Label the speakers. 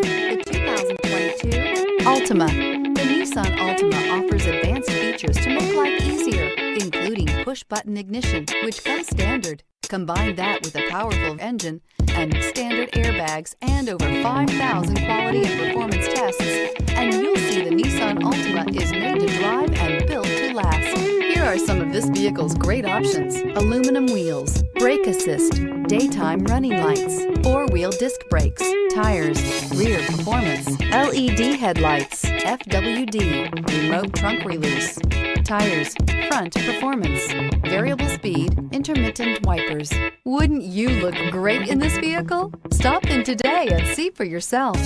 Speaker 1: drive the 2022 Altima. The Nissan Altima offers advanced features to make life easier, including push-button ignition, which comes standard. Combine that with a powerful engine and standard airbags and over 5,000 quality and performance tests, and you'll see the Nissan Altima is made to drive and built to last. Here are some of this vehicle's great options: aluminum wheels, brake assist, daytime running lights, four-wheel disc brakes, tires, rear performance, LED headlights, FWD, remote trunk release, tires, front performance, variable speed, intermittent wipers. Wouldn't you look great in this vehicle? Stop in today and see for yourself.